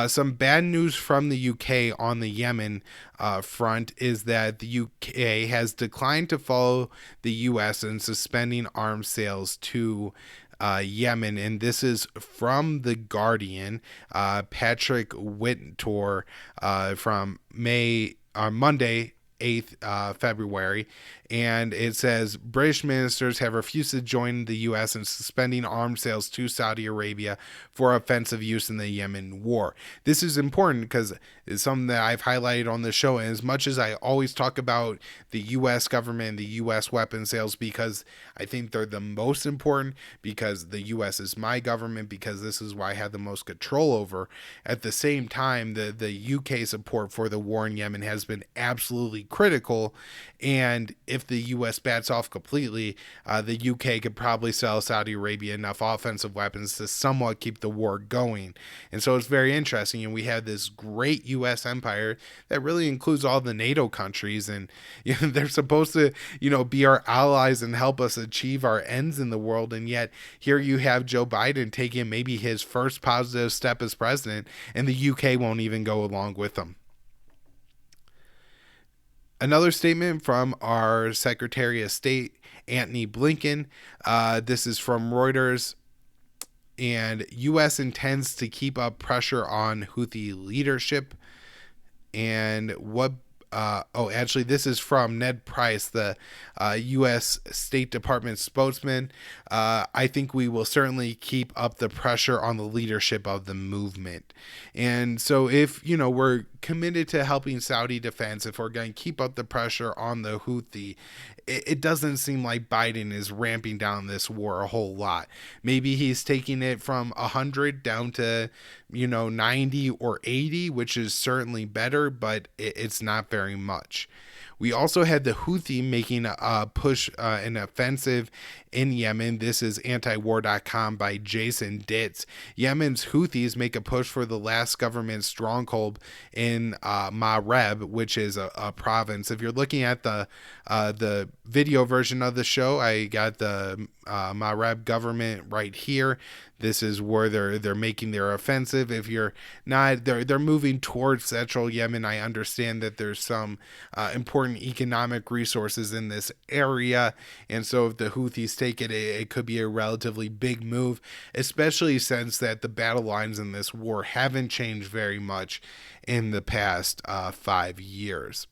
Some bad news from the UK on the Yemen front is that the UK has declined to follow the US in suspending arms sales to Yemen, and this is from the Guardian. Patrick Wintour from Monday, 8th February, and it says British ministers have refused to join the U.S. in suspending arms sales to Saudi Arabia for offensive use in the Yemen war. This is important because it's something that I've highlighted on the show, and as much as I always talk about the U.S. government, the U.S. weapon sales, because I think they're the most important, because the U.S. is my government, because this is why I have the most control over. At the same time, the UK support for the war in Yemen has been absolutely critical, and if the U.S. bats off completely, the UK could probably sell Saudi Arabia enough offensive weapons to somewhat keep the war going. And so it's very interesting, and we have this great U.S. empire that really includes all the NATO countries, and they're supposed to, be our allies and help us achieve our ends in the world, and yet here you have Joe Biden taking maybe his first positive step as president, and the UK won't even go along with him. Another statement from our Secretary of State, Antony Blinken. This is from Reuters. And U.S. intends to keep up pressure on Houthi leadership. And actually, this is from Ned Price, the U.S. State Department spokesman. I think we will certainly keep up the pressure on the leadership of the movement. And so if, we're committed to helping Saudi defense, if we're going to keep up the pressure on the Houthi, it doesn't seem like Biden is ramping down this war a whole lot. Maybe he's taking it from 100 down to, 90 or 80, which is certainly better, but it's not very much. We also had the Houthi making a push, an offensive in Yemen. This is antiwar.com by Jason Ditz. Yemen's Houthis make a push for the last government stronghold in Mareb, which is a province. If you're looking at the video version of the show, I got the Mareb government right here. This is where they're making their offensive. If you're not, they're moving towards central Yemen. I understand that there's some important economic resources in this area, and so if the Houthis take it, it could be a relatively big move, especially since that the battle lines in this war haven't changed very much in the past 5 years.